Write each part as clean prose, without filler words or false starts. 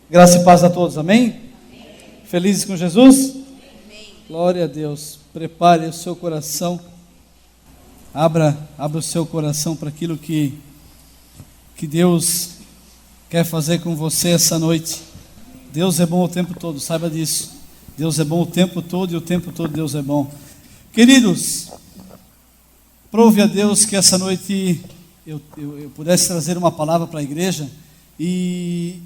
Graça e paz a todos, amém? Felizes com Jesus? Glória a Deus. Prepare o seu coração, abra o seu coração para aquilo que Deus quer fazer com você essa noite. Deus é bom o tempo todo, saiba disso. Deus é bom o tempo todo e o tempo todo Deus é bom. Queridos, prove a Deus que essa noite eu pudesse trazer uma palavra para a igreja e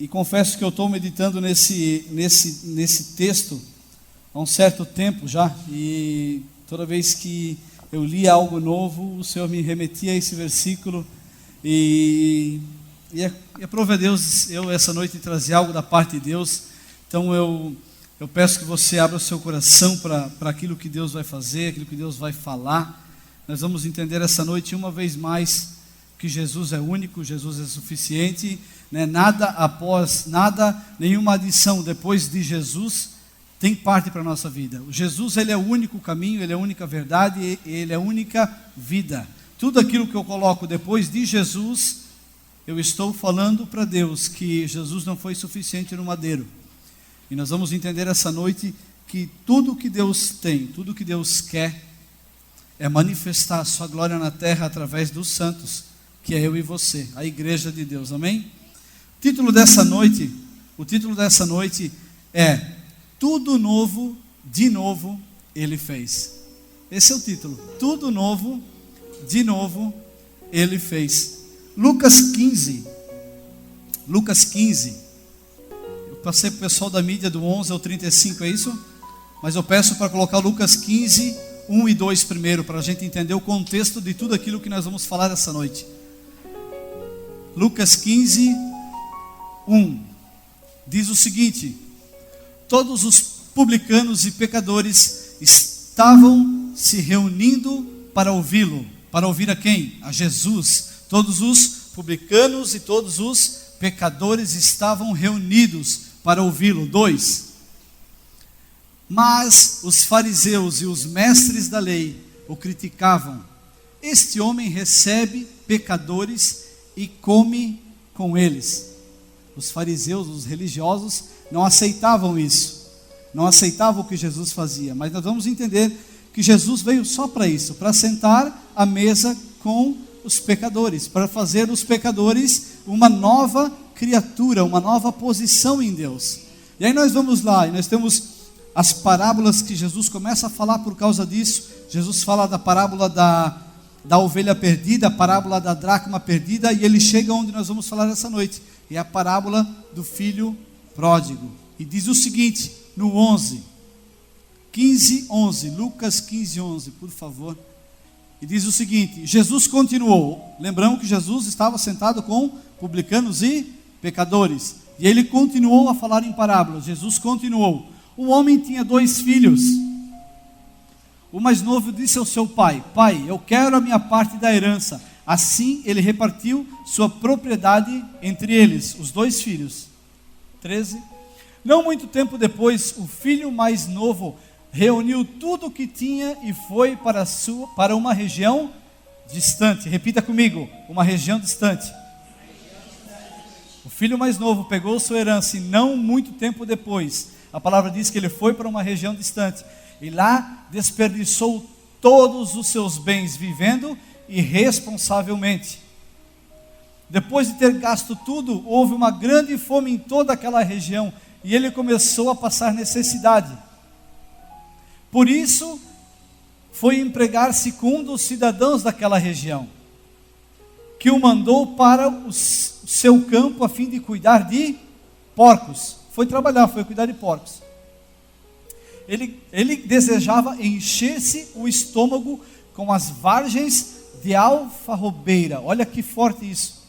confesso que eu estou meditando nesse texto há um certo tempo já, e toda vez que eu lia algo novo, o Senhor me remetia a esse versículo, e prove a Deus eu essa noite trazer algo da parte de Deus. Então eu peço que você abra o seu coração para aquilo que Deus vai fazer, aquilo que Deus vai falar. Nós vamos entender essa noite uma vez mais que Jesus é único, Jesus é suficiente, né? Nenhuma adição depois de Jesus tem parte para a nossa vida. O Jesus, ele é o único caminho, ele é a única verdade, ele é a única vida. Tudo aquilo que eu coloco depois de Jesus, eu estou falando para Deus que Jesus não foi suficiente no madeiro. E nós vamos entender essa noite que tudo que Deus tem, tudo que Deus quer, é manifestar a sua glória na terra através dos santos, que é eu e você, a igreja de Deus, amém? O título dessa noite é Tudo Novo, de Novo, Ele Fez. Esse é o título, Tudo Novo, de Novo, Ele Fez. Lucas 15, eu passei para o pessoal da mídia do 11 ao 35, é isso? Mas eu peço para colocar Lucas 15, 1 e 2 primeiro, para a gente entender o contexto de tudo aquilo que nós vamos falar essa noite. Lucas 15, 1, diz o seguinte: todos os publicanos e pecadores estavam se reunindo para ouvi-lo. Para ouvir a quem? A Jesus. Todos os publicanos e todos os pecadores estavam reunidos para ouvi-lo. 2, mas os fariseus e os mestres da lei o criticavam. Este homem recebe pecadores e come com eles. Os fariseus, os religiosos, não aceitavam isso, não aceitavam o que Jesus fazia. Mas nós vamos entender que Jesus veio só para isso, para sentar à mesa com os pecadores, para fazer dos pecadores uma nova criatura, uma nova posição em Deus. E aí nós vamos lá, e nós temos as parábolas que Jesus começa a falar por causa disso. Jesus fala da parábola da ovelha perdida, a parábola da dracma perdida, e ele chega onde nós vamos falar essa noite, é a parábola do filho pródigo. E diz o seguinte, no 15, 11, Lucas 15, 11, por favor. E diz o seguinte: Jesus continuou, lembramos que Jesus estava sentado com publicanos e pecadores, e ele continuou a falar em parábolas. Jesus continuou: um homem tinha 2 filhos. O mais novo disse ao seu pai: pai, eu quero a minha parte da herança. Assim ele repartiu sua propriedade entre eles, os 2 filhos. 13. Não muito tempo depois, o filho mais novo reuniu tudo o que tinha e foi para uma região distante. Repita comigo: uma região distante. O filho mais novo pegou sua herança e não muito tempo depois, a palavra diz que ele foi para uma região distante e lá desperdiçou todos os seus bens vivendo irresponsavelmente. Depois de ter gasto tudo, houve uma grande fome em toda aquela região e ele começou a passar necessidade. Por isso, foi empregar-se com um dos cidadãos daquela região, que o mandou para o seu campo a fim de cuidar de porcos. Foi trabalhar, foi cuidar de porcos. Ele desejava encher-se o estômago com as vargens de alfarrobeira. Olha que forte isso.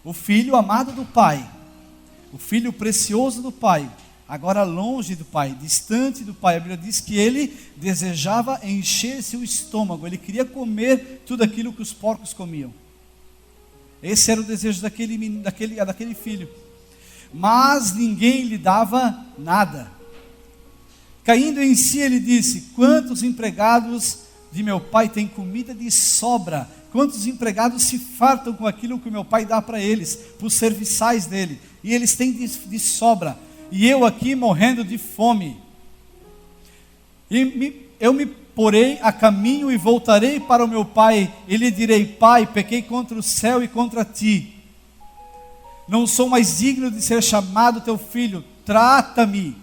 O filho amado do pai, o filho precioso do pai, agora longe do pai, distante do pai. A Bíblia diz que ele desejava encher-se o estômago, ele queria comer tudo aquilo que os porcos comiam. Esse era o desejo daquele filho. Mas ninguém lhe dava nada. Caindo em si, ele disse: quantos empregados de meu pai têm comida de sobra. Quantos empregados se fartam com aquilo que o meu pai dá para eles, para os serviçais dele, e eles têm de sobra, e eu aqui morrendo de fome. Eu me porei a caminho e voltarei para o meu pai, e lhe direi: Pai, pequei contra o céu e contra ti, não sou mais digno de ser chamado teu filho, trata-me.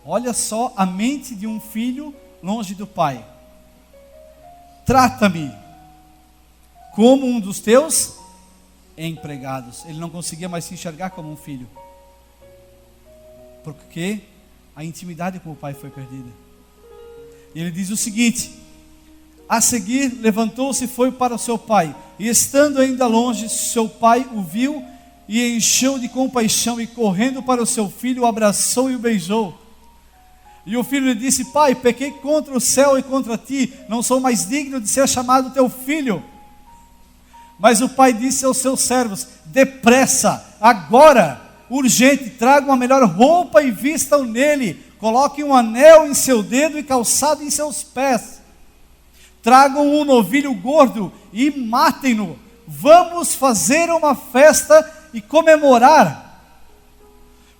Olha só a mente de um filho longe do pai. Trata-me como um dos teus empregados. Ele não conseguia mais se enxergar como um filho, porque a intimidade com o pai foi perdida. E ele diz o seguinte: a seguir levantou-se e foi para o seu pai, e estando ainda longe, seu pai o viu e encheu de compaixão, e correndo para o seu filho, o abraçou e o beijou. E o filho lhe disse: Pai, pequei contra o céu e contra ti, não sou mais digno de ser chamado teu filho. Mas o pai disse aos seus servos: depressa, agora, urgente, tragam a melhor roupa e vistam nele, coloquem um anel em seu dedo e calçado em seus pés, tragam um novilho gordo e matem-no, vamos fazer uma festa e comemorar,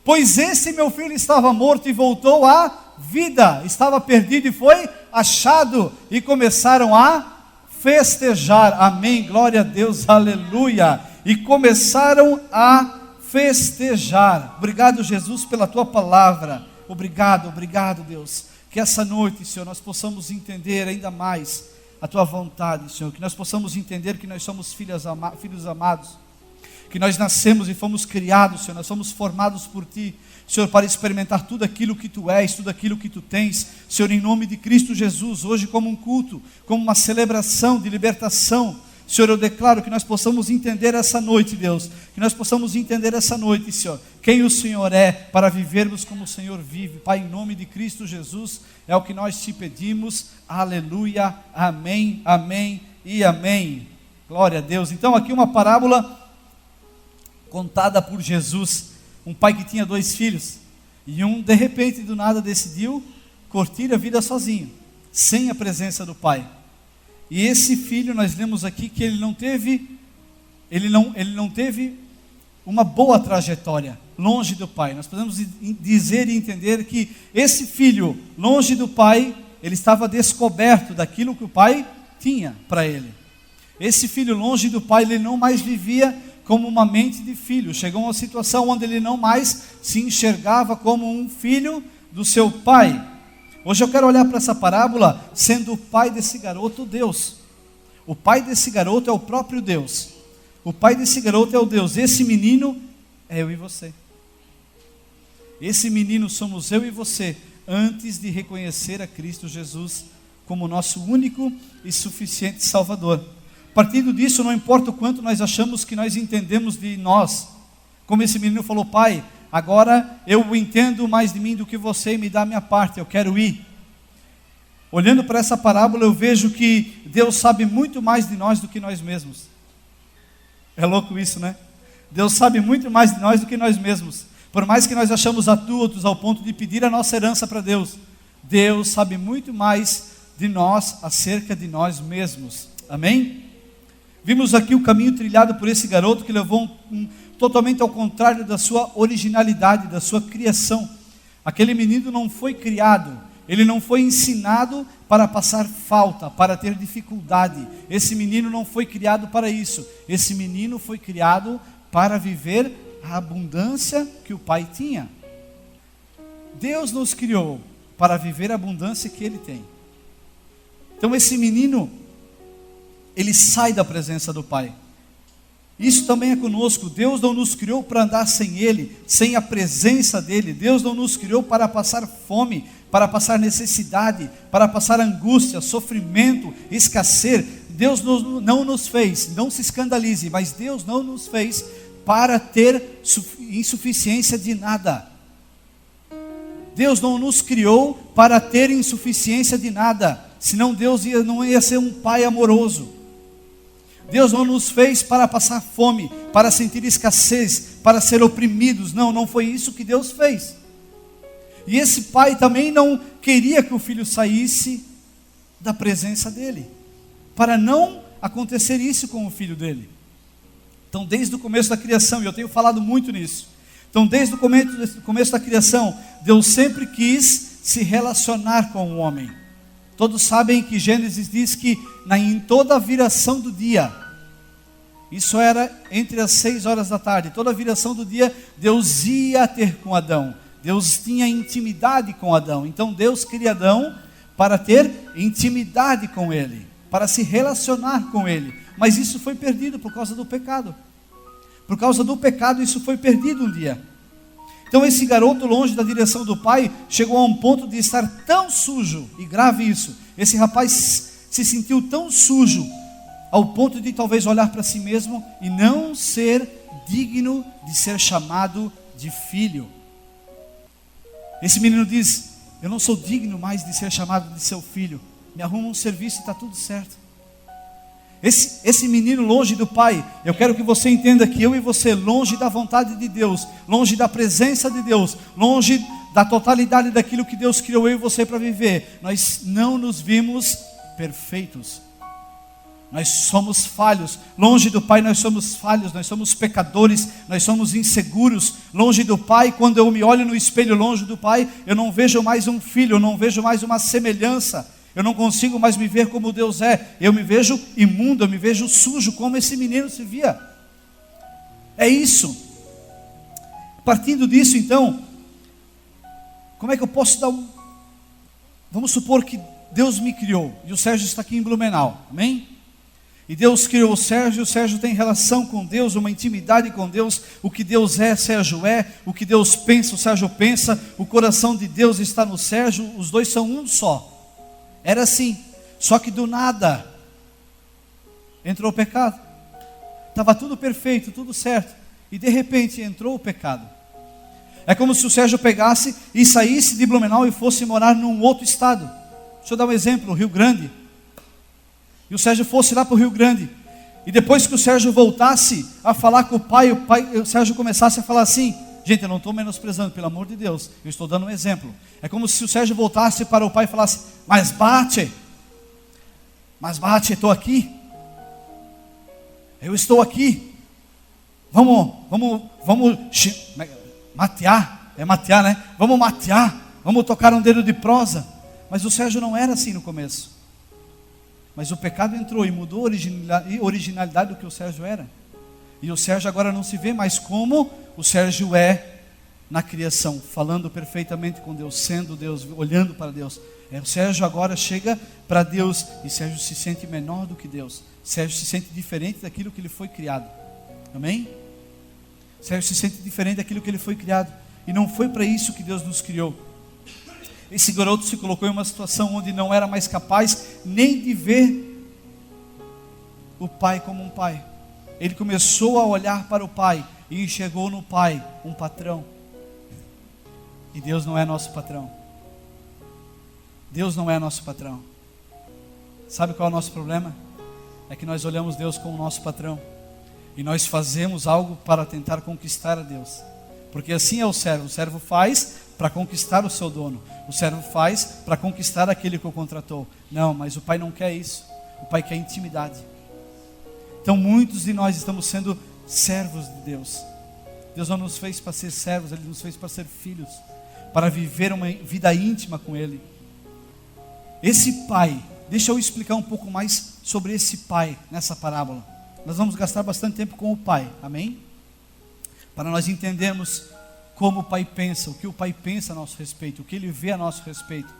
pois esse meu filho estava morto e voltou à vida, estava perdido e foi achado, e começaram a festejar. Amém, glória a Deus, aleluia. E começaram a festejar. Obrigado, Jesus, pela tua palavra. Obrigado, Deus, que essa noite, Senhor, nós possamos entender ainda mais a tua vontade, Senhor, que nós possamos entender que nós somos filhos amados, que nós nascemos e fomos criados, Senhor, nós somos formados por ti, Senhor, para experimentar tudo aquilo que tu és, tudo aquilo que tu tens, Senhor, em nome de Cristo Jesus, hoje como um culto, como uma celebração de libertação, Senhor, eu declaro que nós possamos entender essa noite, Deus, que nós possamos entender essa noite, Senhor, quem o Senhor é, para vivermos como o Senhor vive. Pai, em nome de Cristo Jesus, é o que nós te pedimos, aleluia, amém, amém e amém, glória a Deus. Então aqui uma parábola contada por Jesus, um pai que tinha 2 filhos, e um de repente do nada decidiu curtir a vida sozinho, sem a presença do pai. E esse filho, nós lemos aqui que ele não teve uma boa trajetória longe do pai. Nós podemos dizer e entender que esse filho longe do pai, ele estava descoberto daquilo que o pai tinha para ele. Esse filho longe do pai, ele não mais vivia como uma mente de filho, chegou a uma situação onde ele não mais se enxergava como um filho do seu pai. Hoje eu quero olhar para essa parábola, sendo o pai desse garoto Deus. O pai desse garoto é o próprio Deus. O pai desse garoto é o Deus. Esse menino é eu e você. Esse menino somos eu e você, antes de reconhecer a Cristo Jesus como nosso único e suficiente Salvador. Partindo disso, não importa o quanto nós achamos que nós entendemos de nós, como esse menino falou: pai, agora eu entendo mais de mim do que você e me dá a minha parte, eu quero ir. Olhando para essa parábola, eu vejo que Deus sabe muito mais de nós do que nós mesmos. É louco isso, né? Deus sabe muito mais de nós do que nós mesmos. Por mais que nós achamos adultos ao ponto de pedir a nossa herança para Deus, Deus sabe muito mais de nós acerca de nós mesmos. Amém? Vimos aqui o caminho trilhado por esse garoto que levou totalmente ao contrário da sua originalidade, da sua criação. Aquele menino não foi criado, ele não foi ensinado para passar falta, para ter dificuldade. Esse menino não foi criado para isso. Esse menino foi criado para viver a abundância que o pai tinha. Deus nos criou para viver a abundância que ele tem. Então esse menino, ele sai da presença do pai. Isso também é conosco. Deus não nos criou para andar sem ele, sem a presença dele. Deus não nos criou para passar fome, para passar necessidade, para passar angústia, sofrimento, escassez. Deus não nos fez, não se escandalize, mas Deus não nos fez para ter insuficiência de nada. Deus não nos criou para ter insuficiência de nada, senão Deus não ia ser um pai amoroso. Deus não nos fez para passar fome, para sentir escassez, para ser oprimidos. Não foi isso que Deus fez. E esse pai também não queria que o filho saísse da presença dele. para não acontecer isso com o filho dele. Então, desde o começo da criação, e eu tenho falado muito nisso, então desde o começo da criação, Deus sempre quis se relacionar com o homem. Todos sabem que Gênesis diz que em toda a viração do dia, isso era entre as 6 horas da tarde, toda a viração do dia, Deus ia ter com Adão. Deus tinha intimidade com Adão. Então Deus cria Adão para ter intimidade com ele, para se relacionar com ele. Mas isso foi perdido por causa do pecado. Por causa do pecado isso foi perdido um dia. Então esse garoto, longe da direção do pai, chegou a um ponto de estar tão sujo, e grave isso, esse rapaz se sentiu tão sujo, ao ponto de talvez olhar para si mesmo e não ser digno de ser chamado de filho. Esse menino diz: eu não sou digno mais de ser chamado de seu filho, me arruma um serviço e está tudo certo. Esse menino longe do pai, eu quero que você entenda que eu e você, longe da vontade de Deus, longe da presença de Deus, longe da totalidade daquilo que Deus criou eu e você para viver, nós não nos vimos perfeitos. Nós somos falhos. Longe do Pai nós somos falhos, nós somos pecadores, nós somos inseguros. Longe do Pai, quando eu me olho no espelho longe do Pai, eu não vejo mais um filho, eu não vejo mais uma semelhança. Eu não consigo mais me ver como Deus é. Eu me vejo imundo, eu me vejo sujo, como esse menino se via. É isso. Partindo disso, então, como é que eu posso dar um... Vamos supor que Deus me criou, e o Sérgio está aqui em Blumenau, amém? E Deus criou o Sérgio tem relação com Deus, uma intimidade com Deus. O que Deus é, Sérgio é. O que Deus pensa, o Sérgio pensa. O coração de Deus está no Sérgio. Os dois são um só. Era assim, só que do nada entrou o pecado. Estava tudo perfeito, tudo certo, e de repente entrou o pecado. É como se o Sérgio pegasse e saísse de Blumenau e fosse morar num outro estado. Deixa eu dar um exemplo, Rio Grande. E o Sérgio fosse lá para o Rio Grande, e depois que o Sérgio voltasse a falar com o Sérgio começasse a falar assim: gente, eu não estou menosprezando, pelo amor de Deus, eu estou dando um exemplo. É como se o Sérgio voltasse para o pai e falasse: mas bate, estou aqui, eu estou aqui, vamos matear, né? Vamos matear, vamos tocar um dedo de prosa. Mas o Sérgio não era assim no começo. Mas o pecado entrou e mudou a originalidade do que o Sérgio era. E o Sérgio agora não se vê mais como o Sérgio é na criação, falando perfeitamente com Deus, sendo Deus, olhando para Deus. O Sérgio agora chega para Deus e Sérgio se sente menor do que Deus. Sérgio se sente diferente daquilo que ele foi criado. Amém? Sérgio se sente diferente daquilo que ele foi criado. E não foi para isso que Deus nos criou. Esse garoto se colocou em uma situação onde não era mais capaz nem de ver o pai como um pai. Ele começou a olhar para o pai e enxergou no pai um patrão. E Deus não é nosso patrão. Deus não é nosso patrão. Sabe qual é o nosso problema? É que nós olhamos Deus como nosso patrão e nós fazemos algo para tentar conquistar a Deus. Porque assim é o servo faz para conquistar o seu dono, o servo faz para conquistar aquele que o contratou. Não, mas o pai não quer isso, o pai quer intimidade. Então muitos de nós estamos sendo servos de Deus. Deus não nos fez para ser servos, Ele nos fez para ser filhos, para viver uma vida íntima com Ele. Esse pai, deixa eu explicar um pouco mais sobre esse pai nessa parábola. Nós vamos gastar bastante tempo com o pai, amém? Para nós entendermos como o pai pensa, o que o pai pensa a nosso respeito, o que ele vê a nosso respeito.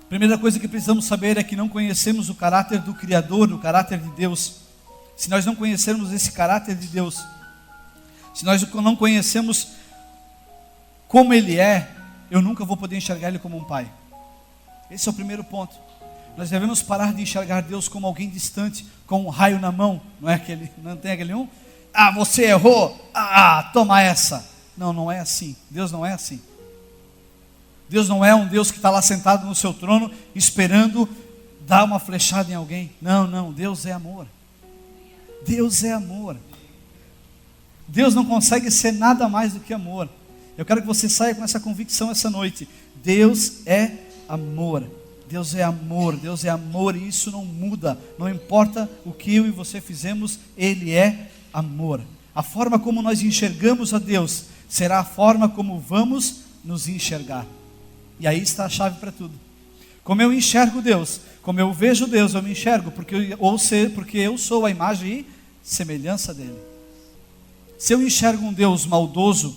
Primeira coisa que precisamos saber é que não conhecemos o caráter do Criador, o caráter de Deus. Se nós não conhecermos esse caráter de Deus, se nós não conhecemos como Ele é, eu nunca vou poder enxergar Ele como um pai. Esse é o primeiro ponto. Nós devemos parar de enxergar Deus como alguém distante, com um raio na mão. Não tem aquele um? Ah, você errou, toma essa. Não, não é assim, Deus não é assim. Deus não é um Deus que está lá sentado no seu trono, esperando dar uma flechada em alguém. Não, Deus é amor. Deus é amor. Deus não consegue ser nada mais do que amor. Eu quero que você saia com essa convicção essa noite. Deus é amor. Deus é amor e isso não muda. Não importa o que eu e você fizemos, Ele é amor. A forma como nós enxergamos a Deus será a forma como vamos nos enxergar. E aí está a chave para tudo. Como eu enxergo Deus, como eu vejo Deus, eu me enxergo, porque eu sou a imagem e semelhança dEle. Se eu enxergo um Deus maldoso,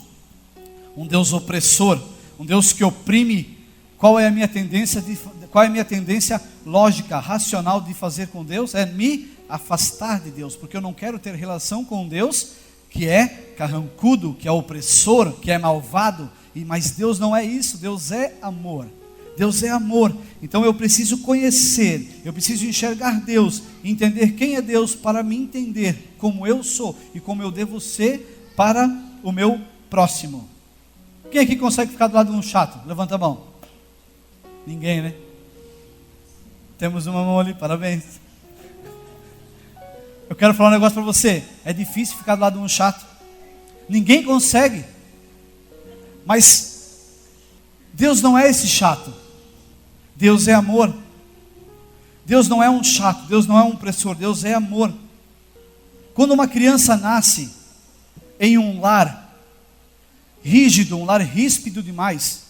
um Deus opressor, um Deus que oprime, qual é a minha tendência lógica, racional de fazer com Deus? É me afastar de Deus, porque eu não quero ter relação com Deus que é carrancudo, que é opressor, que é malvado. Mas Deus não é isso. Deus é amor. Deus é amor. Então eu preciso conhecer, eu preciso enxergar Deus, entender quem é Deus, para me entender como eu sou e como eu devo ser para o meu próximo. Quem aqui consegue ficar do lado de um chato? Levanta a mão. Ninguém, né? Temos uma mão ali, parabéns. Eu quero falar um negócio para você. É difícil ficar do lado de um chato. Ninguém consegue. Mas Deus não é esse chato. Deus é amor. Deus não é um chato, Deus não é um opressor, Deus é amor. Quando uma criança nasce em um lar rígido, um lar ríspido demais,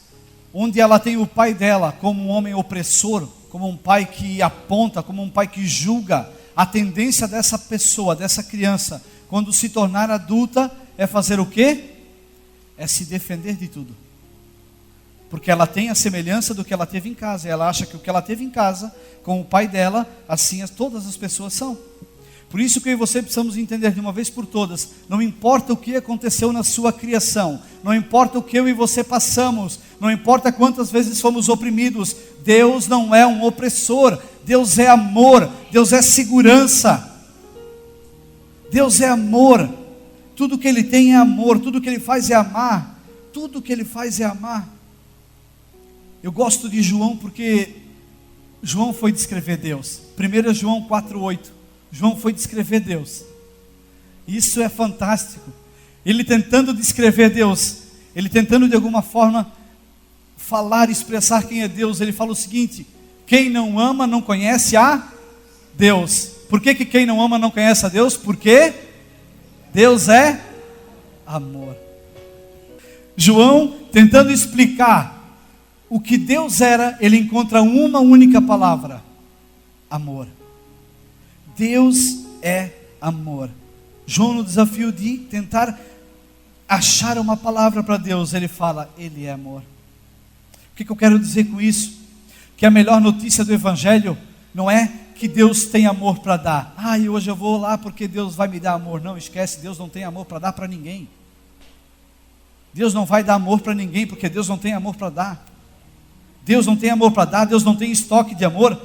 onde ela tem o pai dela como um homem opressor, como um pai que aponta, como um pai que julga, a tendência dessa pessoa, dessa criança, quando se tornar adulta, é fazer o quê? É se defender de tudo. Porque ela tem a semelhança do que ela teve em casa. Ela acha que o que ela teve em casa, com o pai dela, assim todas as pessoas são. Por isso que eu e você precisamos entender de uma vez por todas, não importa o que aconteceu na sua criação, não importa o que eu e você passamos, não importa quantas vezes fomos oprimidos, Deus não é um opressor, Deus é amor, Deus é segurança, Deus é amor, tudo que Ele tem é amor, tudo que Ele faz é amar, tudo que Ele faz é amar. Eu gosto de João porque João foi descrever Deus. 1 João 4,8. João foi descrever Deus. Isso é fantástico. Ele tentando descrever Deus, ele tentando de alguma forma falar, expressar quem é Deus, ele fala o seguinte: quem não ama não conhece a Deus. Por que quem não ama não conhece a Deus? Porque Deus é amor. João, tentando explicar o que Deus era, ele encontra uma única palavra: amor. Deus é amor. João, no desafio de tentar achar uma palavra para Deus, ele fala: Ele é amor. O que eu quero dizer com isso? Que a melhor notícia do Evangelho não é que Deus tem amor para dar. E hoje eu vou lá porque Deus vai me dar amor. Não, esquece, Deus não tem amor para dar para ninguém. Deus não vai dar amor para ninguém, porque Deus não tem amor para dar. Deus não tem amor para dar, Deus não tem estoque de amor.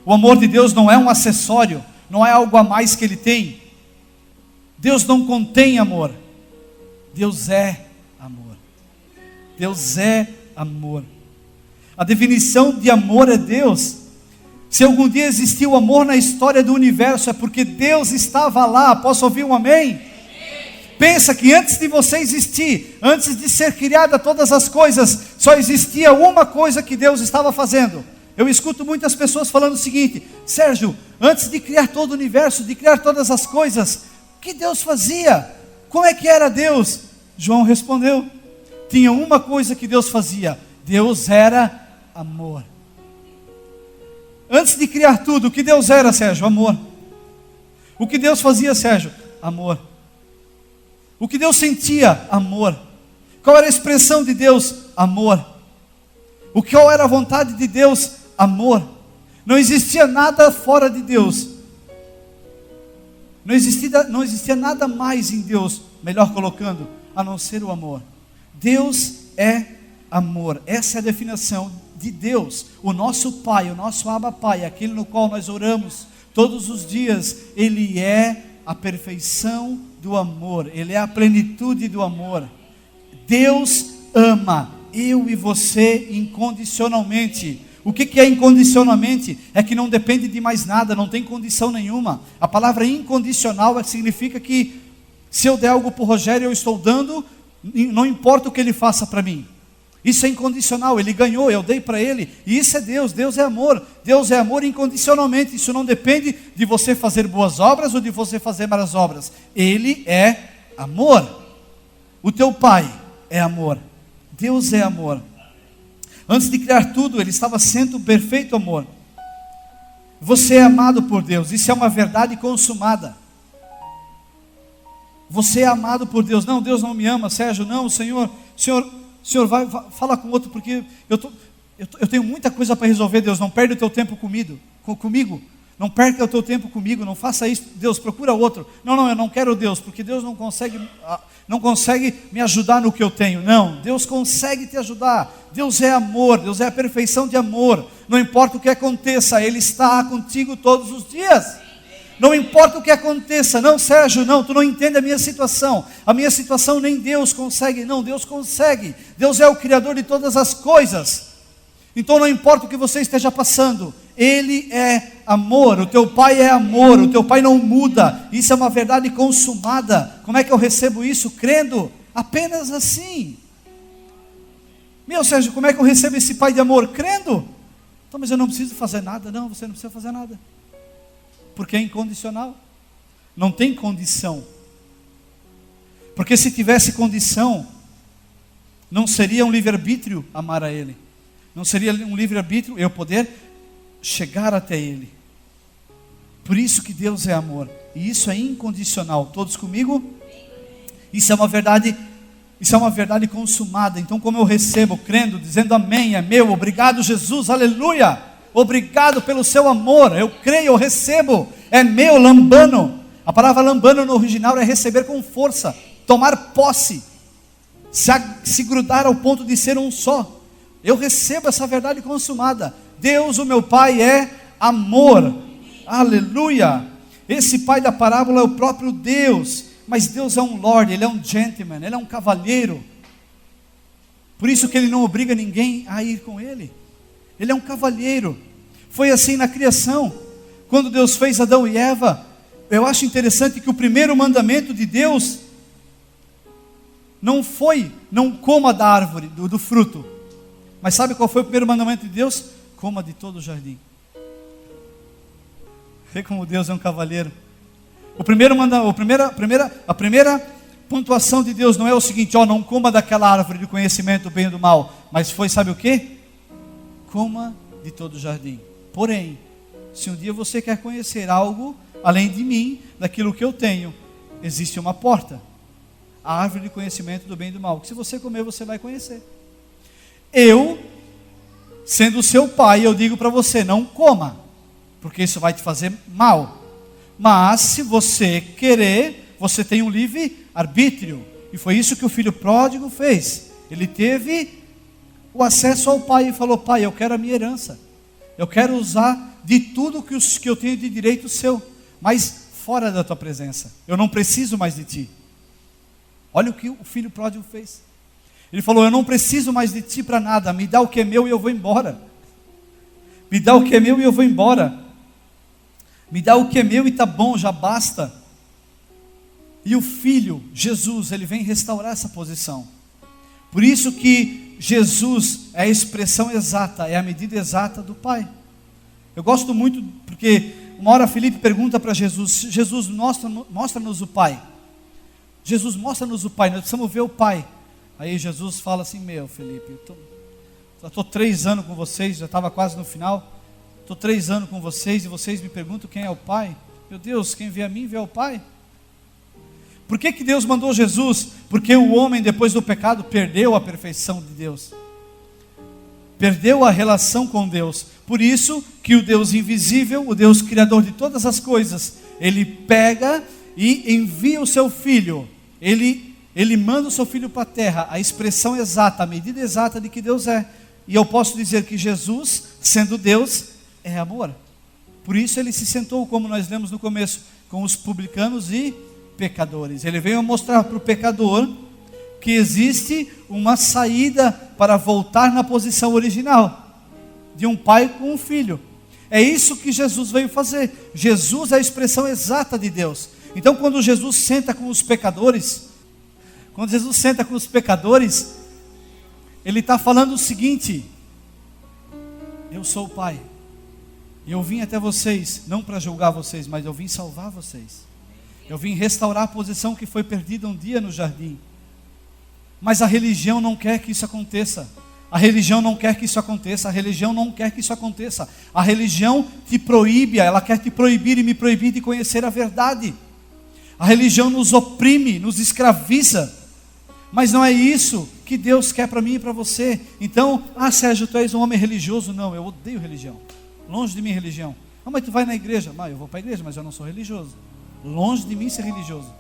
O amor de Deus não é um acessório, não é algo a mais que Ele tem. Deus não contém amor. Deus é amor. Deus é amor. A definição de amor é Deus. Se algum dia existiu amor na história do universo, é porque Deus estava lá. Posso ouvir um amém? Pensa que antes de você existir, antes de ser criada todas as coisas, só existia uma coisa que Deus estava fazendo. Eu escuto muitas pessoas falando o seguinte: Sérgio, antes de criar todo o universo, de criar todas as coisas, o que Deus fazia? Como é que era Deus? João respondeu: tinha uma coisa que Deus fazia: Deus era amor. Antes de criar tudo, o que Deus era, Sérgio? Amor. O que Deus fazia, Sérgio? Amor. O que Deus sentia? Amor. Qual era a expressão de Deus? Amor. Qual era a vontade de Deus? Amor. Não existia nada fora de Deus. Não existia nada mais em Deus, melhor colocando, a não ser o amor. Deus é amor. Essa é a definição de Deus. O nosso Pai, o nosso Abba Pai, aquele no qual nós oramos todos os dias, Ele é a perfeição do amor, Ele é a plenitude do amor. Deus ama eu e você incondicionalmente. O que é incondicionalmente? É que não depende de mais nada, não tem condição nenhuma. A palavra incondicional significa que se eu der algo para o Rogério, eu estou dando, não importa o que ele faça para mim. Isso é incondicional, Ele ganhou, eu dei para Ele, e isso é Deus. Deus é amor incondicionalmente. Isso não depende de você fazer boas obras ou de você fazer más obras. Ele é amor. O teu Pai é amor, Deus é amor. Antes de criar tudo, Ele estava sendo perfeito amor. Você é amado por Deus, isso é uma verdade consumada. Você é amado por Deus. Não, Deus não me ama, Sérgio, não, Senhor, vai, fala com outro, porque eu tenho muita coisa para resolver. Deus, não perde o teu tempo comigo. Não perca o teu tempo comigo, não faça isso. Deus, procura outro. Não, eu não quero Deus, porque Deus não consegue me ajudar no que eu tenho. Não, Deus consegue te ajudar. Deus é amor, Deus é a perfeição de amor. Não importa o que aconteça, Ele está contigo todos os dias. Não importa o que aconteça. Não, Sérgio, não, tu não entende a minha situação. A minha situação nem Deus consegue. Não, Deus consegue. Deus é o Criador de todas as coisas. Então não importa o que você esteja passando, Ele é amor. O teu Pai é amor, o teu Pai não muda. Isso é uma verdade consumada. Como é que eu recebo isso? Crendo, apenas assim. Meu Sérgio, como é que eu recebo esse Pai de amor? Crendo. Então, mas eu não preciso fazer nada. Não, você não precisa fazer nada, porque é incondicional. Não tem condição. Porque se tivesse condição, não seria um livre-arbítrio amar a Ele. Não seria um livre-arbítrio eu poder chegar até Ele. Por isso que Deus é amor. E isso é incondicional. Todos comigo? Isso é uma verdade consumada. Então, como eu recebo, crendo, dizendo amém, é meu, obrigado Jesus, aleluia, obrigado pelo seu amor, eu creio, eu recebo, é meu, lambano. A palavra lambano no original é receber com força, tomar posse, se grudar ao ponto de ser um só. Eu recebo essa verdade consumada. Deus, o meu Pai, é amor. Aleluia. Esse Pai da parábola é o próprio Deus. Mas Deus é um Lord, Ele é um gentleman, Ele é um cavalheiro. Por isso que Ele não obriga ninguém a ir com Ele. Ele é um cavalheiro. Foi assim na criação. Quando Deus fez Adão e Eva, eu acho interessante que o primeiro mandamento de Deus não foi, não coma da árvore, do fruto. Mas sabe qual foi o primeiro mandamento de Deus? Coma de todo o jardim. Vê como Deus é um cavalheiro. A primeira pontuação de Deus não é o seguinte: não coma daquela árvore do conhecimento do bem e do mal. Mas foi, sabe o que? Coma de todo o jardim. Porém, se um dia você quer conhecer algo além de mim, daquilo que eu tenho, existe uma porta. A árvore de conhecimento do bem e do mal. Que se você comer, você vai conhecer. Eu, sendo o seu pai, eu digo para você: não coma, porque isso vai te fazer mal. Mas se você querer, você tem um livre arbítrio. E foi isso que o filho pródigo fez. Ele teve o acesso ao pai e falou: pai, eu quero a minha herança. Eu quero usar de tudo que eu tenho de direito seu, mas fora da tua presença. Eu não preciso mais de ti. Olha o que o filho pródigo fez. Ele falou: eu não preciso mais de ti para nada, me dá o que é meu e eu vou embora. Me dá o que é meu e eu vou embora. Me dá o que é meu e está bom, já basta. E o Filho, Jesus, Ele vem restaurar essa posição. Por isso que Jesus é a expressão exata, é a medida exata do Pai. Eu gosto muito porque uma hora Felipe pergunta para Jesus: Jesus, mostra-nos o Pai. Jesus, mostra-nos o Pai, nós precisamos ver o Pai. Aí Jesus fala assim: meu Felipe, já estou 3 anos com vocês, já estava quase no final. Estou 3 anos com vocês e vocês me perguntam quem é o Pai. Meu Deus, quem vê a mim vê o Pai. Por que Deus mandou Jesus? Porque o homem, depois do pecado, perdeu a perfeição de Deus, perdeu a relação com Deus. Por isso que o Deus invisível, o Deus criador de todas as coisas, Ele pega e envia o seu Filho. Ele manda o seu Filho para a terra, a expressão exata, a medida exata de que Deus é. E eu posso dizer que Jesus, sendo Deus, é amor. Por isso Ele se sentou, como nós lemos no começo, com os publicanos e pecadores. Ele veio mostrar para o pecador que existe uma saída para voltar na posição original, de um pai com um filho. É isso que Jesus veio fazer. Jesus é a expressão exata de Deus. Então, quando Jesus senta com os pecadores, Ele está falando o seguinte: eu sou o Pai, e eu vim até vocês, não para julgar vocês, mas eu vim salvar vocês. Eu vim restaurar a posição que foi perdida um dia no jardim. Mas a religião não quer que isso aconteça. A religião não quer que isso aconteça. A religião não quer que isso aconteça. A religião te proíbe, ela quer te proibir e me proibir de conhecer a verdade. A religião nos oprime, nos escraviza. Mas não é isso que Deus quer para mim e para você. Então, Sérgio, tu és um homem religioso. Não, eu odeio religião. Longe de mim religião. Mas tu vai na igreja? Eu vou para a igreja, mas eu não sou religioso. Longe de mim ser religioso.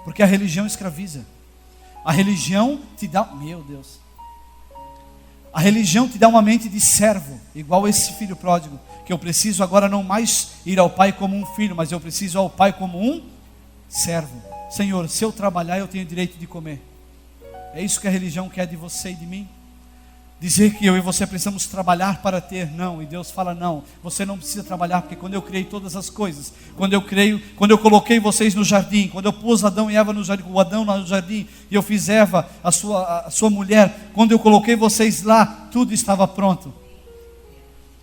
Porque a religião escraviza. A religião te dá, meu Deus, a religião te dá uma mente de servo, igual esse filho pródigo, que eu preciso agora não mais ir ao pai como um filho, mas eu preciso ao pai como um servo. Senhor, se eu trabalhar, eu tenho direito de comer. É isso que a religião quer de você e de mim. Dizer que eu e você precisamos trabalhar para ter, não. E Deus fala, não, você não precisa trabalhar, porque quando eu criei todas as coisas, quando eu coloquei vocês no jardim, quando eu pus Adão e Eva no jardim, o Adão no jardim, e eu fiz Eva, a sua mulher, quando eu coloquei vocês lá, tudo estava pronto.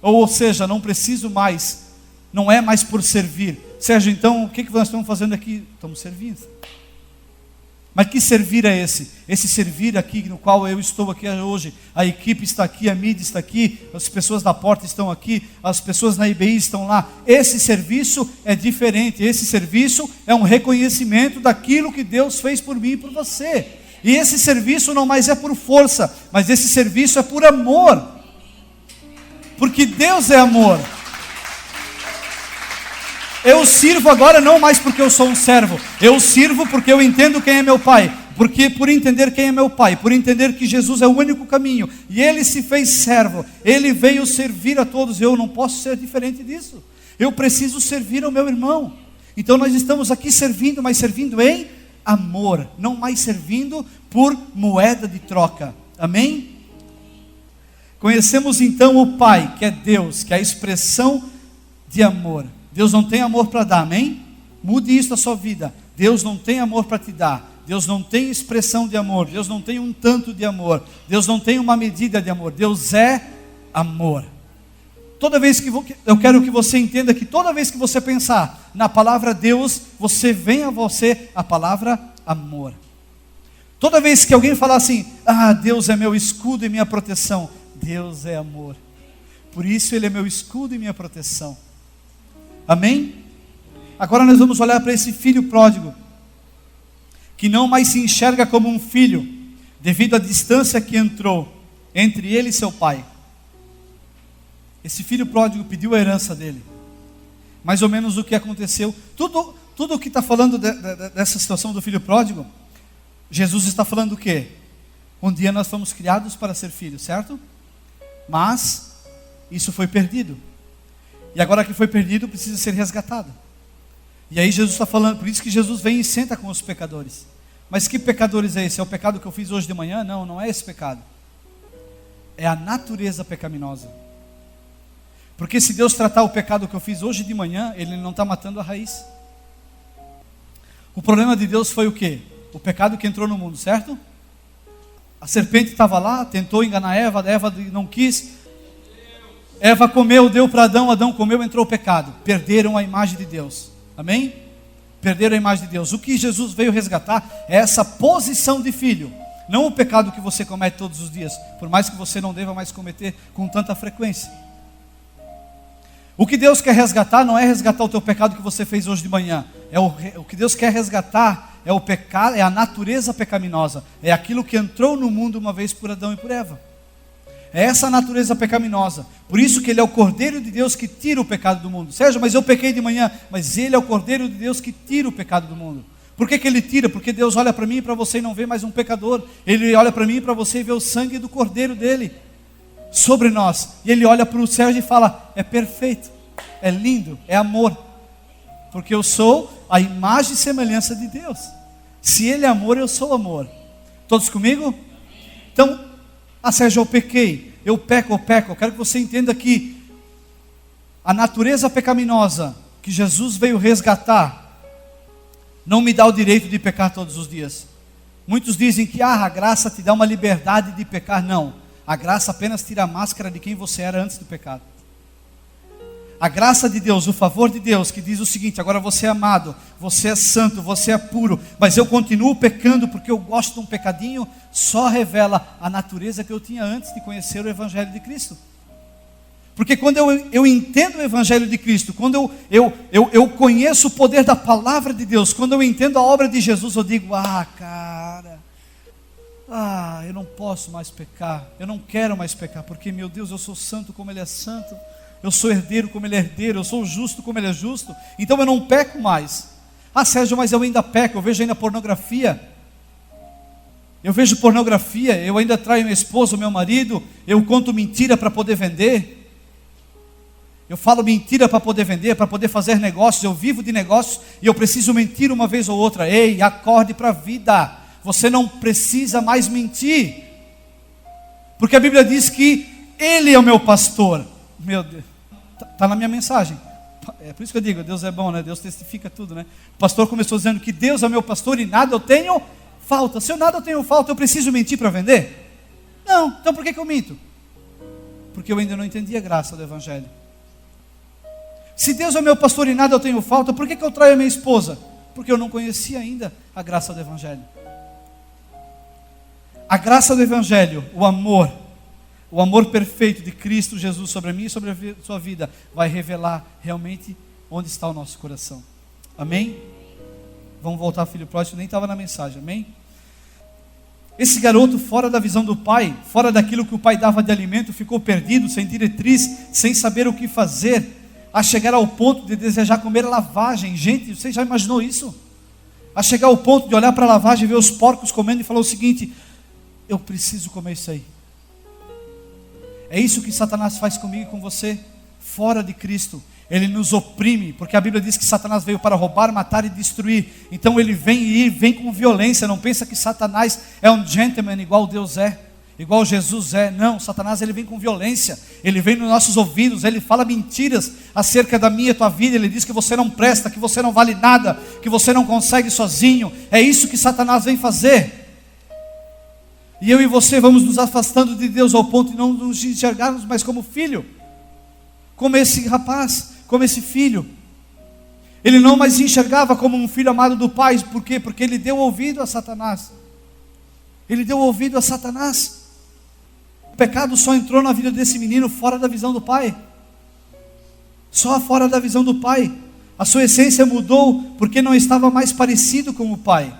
Ou seja, não preciso mais, não é mais por servir. Sérgio, então, o que nós estamos fazendo aqui? Estamos servindo. Mas que servir é esse? Esse servir aqui, no qual eu estou aqui hoje, a equipe está aqui, a mídia está aqui, as pessoas da porta estão aqui, as pessoas na IBI estão lá. Esse serviço é diferente, esse serviço é um reconhecimento daquilo que Deus fez por mim e por você. E esse serviço não mais é por força, mas esse serviço é por amor. Porque Deus é amor. Eu sirvo agora não mais porque eu sou um servo. Eu sirvo porque eu entendo quem é meu Pai. Porque por entender quem é meu Pai, por entender que Jesus é o único caminho, e Ele se fez servo, Ele veio servir a todos. Eu não posso ser diferente disso. Eu preciso servir ao meu irmão. Então nós estamos aqui servindo, mas servindo em amor, não mais servindo por moeda de troca. Amém? Conhecemos então o Pai, que é Deus, que é a expressão de amor. Deus não tem amor para dar, amém? Mude isso na sua vida. Deus não tem amor para te dar. Deus não tem expressão de amor. Deus não tem um tanto de amor. Deus não tem uma medida de amor. Deus é amor. Toda vez que eu quero que você entenda que toda vez que você pensar na palavra Deus, você vem a você a palavra amor. Toda vez que alguém falar assim, Deus é meu escudo e minha proteção, Deus é amor. Por isso Ele é meu escudo e minha proteção. Amém? Agora nós vamos olhar para esse filho pródigo, que não mais se enxerga como um filho, devido à distância que entrou entre ele e seu pai. Esse filho pródigo pediu a herança dele. Mais ou menos o que aconteceu. Tudo o que está falando dessa situação do filho pródigo, Jesus está falando o quê? Um dia nós fomos criados para ser filhos, certo? Mas isso foi perdido. E agora que foi perdido, precisa ser resgatado. E aí Jesus está falando, por isso que Jesus vem e senta com os pecadores. Mas que pecadores é esse? É o pecado que eu fiz hoje de manhã? Não, não é esse pecado. É a natureza pecaminosa. Porque se Deus tratar o pecado que eu fiz hoje de manhã, Ele não está matando a raiz. O problema de Deus foi o quê? O pecado que entrou no mundo, certo? A serpente estava lá, tentou enganar Eva não quis. Eva comeu, deu para Adão, Adão comeu, entrou o pecado. Perderam a imagem de Deus. Amém? Perderam a imagem de Deus. O que Jesus veio resgatar é essa posição de filho. Não o pecado que você comete todos os dias, por mais que você não deva mais cometer com tanta frequência. O que Deus quer resgatar não é resgatar o teu pecado que você fez hoje de manhã. O que Deus quer resgatar é o pecado, é a natureza pecaminosa. É aquilo que entrou no mundo uma vez por Adão e por Eva. É essa natureza pecaminosa. Por isso que Ele é o Cordeiro de Deus que tira o pecado do mundo. Sérgio, mas eu pequei de manhã. Mas Ele é o Cordeiro de Deus que tira o pecado do mundo. Por que Ele tira? Porque Deus olha para mim e para você e não vê mais um pecador. Ele olha para mim e para você e vê o sangue do Cordeiro dele sobre nós. E Ele olha para o Sérgio e fala, é perfeito, é lindo, é amor. Porque eu sou a imagem e semelhança de Deus. Se Ele é amor, eu sou amor. Todos comigo? Então, Sérgio, eu pequei, eu peco. Eu quero que você entenda que a natureza pecaminosa que Jesus veio resgatar não me dá o direito de pecar todos os dias. Muitos dizem que a graça te dá uma liberdade de pecar. Não, a graça apenas tira a máscara de quem você era antes do pecado. A graça de Deus, o favor de Deus, que diz o seguinte: agora você é amado, você é santo, você é puro, mas eu continuo pecando porque eu gosto de um pecadinho, só revela a natureza que eu tinha antes de conhecer o Evangelho de Cristo. Porque quando eu entendo o Evangelho de Cristo, quando eu conheço o poder da palavra de Deus, quando eu entendo a obra de Jesus, eu digo: cara, eu não posso mais pecar, eu não quero mais pecar, porque meu Deus, eu sou santo como Ele é santo, eu sou herdeiro como Ele é herdeiro, eu sou justo como Ele é justo, então eu não peco mais. Sérgio, mas eu ainda peco, eu vejo ainda pornografia, eu ainda traio minha esposa, meu marido, eu conto mentira para poder vender, eu falo mentira para poder vender, para poder fazer negócios, eu vivo de negócios e eu preciso mentir uma vez ou outra. Ei, acorde para a vida, você não precisa mais mentir, porque a Bíblia diz que Ele é o meu pastor. Meu Deus, está na minha mensagem, é por isso que eu digo, Deus é bom, né? Deus testifica tudo, né? O pastor começou dizendo que Deus é meu pastor e nada eu tenho falta. Se eu nada eu tenho falta, eu preciso mentir para vender? Não, então por que eu minto? Porque eu ainda não entendi a graça do Evangelho. Se Deus é meu pastor e nada eu tenho falta, por que eu traio a minha esposa? Porque eu não conhecia ainda a graça do Evangelho. A graça do Evangelho, o amor perfeito de Cristo Jesus sobre a minha e sobre a sua vida, vai revelar realmente onde está o nosso coração. Amém? Vamos voltar, filho próximo, nem estava na mensagem, amém? Esse garoto, fora da visão do pai, fora daquilo que o pai dava de alimento, ficou perdido, sem diretriz, sem saber o que fazer, a chegar ao ponto de desejar comer lavagem. Gente, você já imaginou isso? A chegar ao ponto de olhar para a lavagem e ver os porcos comendo e falar o seguinte: eu preciso comer isso aí. É isso que Satanás faz comigo e com você, fora de Cristo. Ele nos oprime, porque a Bíblia diz que Satanás veio para roubar, matar e destruir. Então ele vem com violência. Não pensa que Satanás é um gentleman igual Deus é, igual Jesus é. Não, Satanás ele vem com violência. Ele vem nos nossos ouvidos, ele fala mentiras acerca da minha e tua vida. Ele diz que você não presta, que você não vale nada, que você não consegue sozinho. É isso que Satanás vem fazer. E eu e você vamos nos afastando de Deus ao ponto de não nos enxergarmos mais como filho, como esse rapaz, como esse filho. Ele não mais se enxergava como um filho amado do pai. Por quê? Porque ele deu ouvido a Satanás. Ele deu ouvido a Satanás. O pecado só entrou na vida desse menino fora da visão do pai. Só fora da visão do pai. A sua essência mudou porque não estava mais parecido com o pai.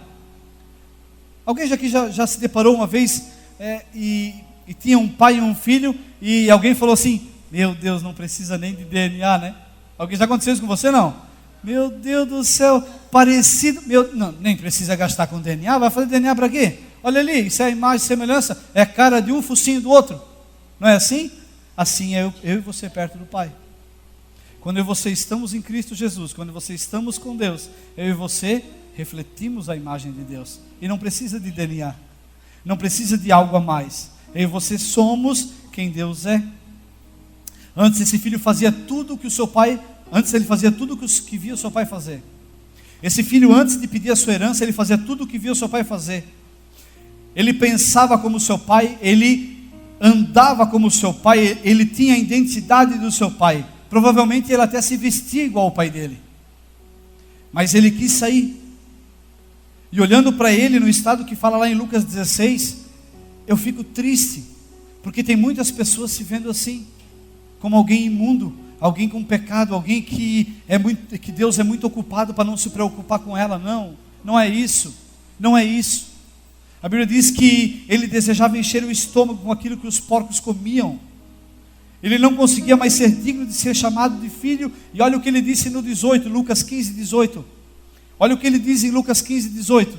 Alguém aqui já se deparou uma vez e tinha um pai e um filho, e alguém falou assim: meu Deus, não precisa nem de DNA, né? Alguém já aconteceu isso com você? Não? Meu Deus do céu, parecido, não, nem precisa gastar com DNA, vai fazer DNA para quê? Olha ali, isso é a imagem e semelhança, é a cara de um, focinho do outro, não é assim? Assim é eu e você perto do Pai. Quando eu e você estamos em Cristo Jesus, quando você estamos com Deus, eu e você refletimos a imagem de Deus, e não precisa de DNA, não precisa de algo a mais. Eu e você somos quem Deus é. Antes esse filho fazia tudo o que o seu pai, antes ele fazia tudo o que via o seu pai fazer. Esse filho, antes de pedir a sua herança, ele fazia tudo o que via o seu pai fazer. Ele pensava como o seu pai, ele andava como o seu pai, ele tinha a identidade do seu pai. Provavelmente ele até se vestia igual ao pai dele. Mas ele quis sair. E olhando para ele no estado que fala lá em Lucas 16, eu fico triste, porque tem muitas pessoas se vendo assim, como alguém imundo, alguém com pecado, alguém que Deus é muito ocupado para não se preocupar com ela. Não, não é isso, não é isso. A Bíblia diz que ele desejava encher o estômago com aquilo que os porcos comiam. Ele não conseguia mais ser digno de ser chamado de filho. E olha o que ele disse no 18, Lucas 15, 18. Olha o que ele diz em Lucas 15, 18.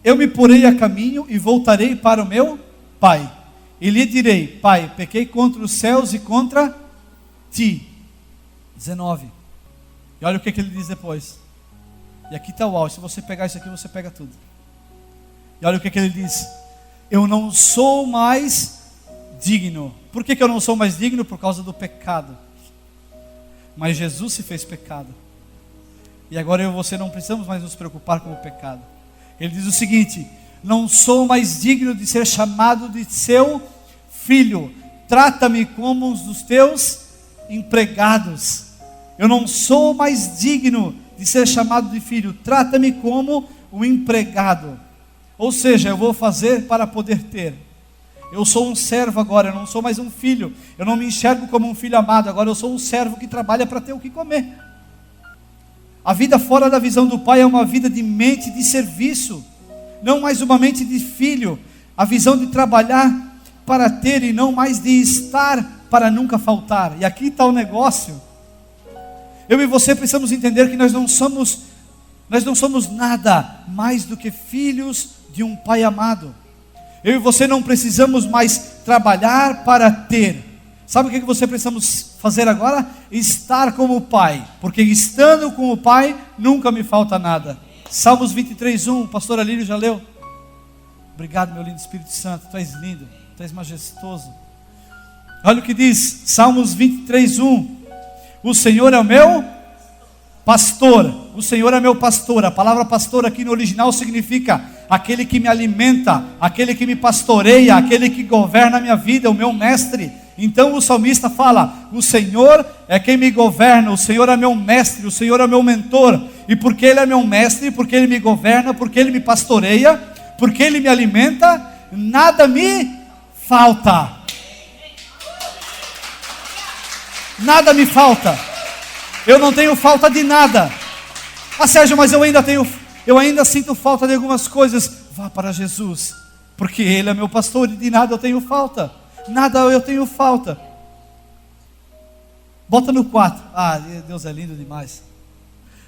Eu me porei a caminho e voltarei para o meu pai. E lhe direi: Pai, pequei contra os céus e contra ti. 19. E olha o que ele diz depois. E aqui está o auge. Se você pegar isso aqui, você pega tudo. E olha o que ele diz: eu não sou mais digno. Por que eu não sou mais digno? Por causa do pecado. Mas Jesus se fez pecado. E agora eu e você não precisamos mais nos preocupar com o pecado. Ele diz o seguinte: não sou mais digno de ser chamado de seu filho, trata-me como um dos teus empregados. Eu não sou mais digno de ser chamado de filho, trata-me como um empregado. Ou seja, eu vou fazer para poder ter. Eu sou um servo agora, eu não sou mais um filho. Eu não me enxergo como um filho amado, agora eu sou um servo que trabalha para ter o que comer. A vida fora da visão do Pai é uma vida de mente de serviço, não mais uma mente de filho. A visão de trabalhar para ter e não mais de estar para nunca faltar. E aqui está o negócio. Eu e você precisamos entender que nós não somos nada mais do que filhos de um Pai amado. Eu e você não precisamos mais trabalhar para ter. Sabe o que você precisamos fazer agora? Estar como o Pai, porque estando com o Pai, nunca me falta nada. Salmos 23:1, pastor Alírio já leu? Obrigado, meu lindo Espírito Santo, tu és lindo, tu és majestoso. Olha o que diz, Salmos 23:1, o Senhor é o meu pastor, o Senhor é meu pastor. A palavra pastor aqui no original significa aquele que me alimenta, aquele que me pastoreia, aquele que governa a minha vida, o meu mestre. Então o salmista fala, o Senhor é quem me governa, o Senhor é meu mestre, o Senhor é meu mentor. E porque Ele é meu mestre, porque Ele me governa, porque Ele me pastoreia, porque Ele me alimenta, nada me falta. Nada me falta. Eu não tenho falta de nada. Ah, Sérgio, mas eu ainda sinto falta de algumas coisas. Vá para Jesus, porque Ele é meu pastor e de nada eu tenho falta. Nada eu tenho falta. Bota no 4. Ah, Deus é lindo demais.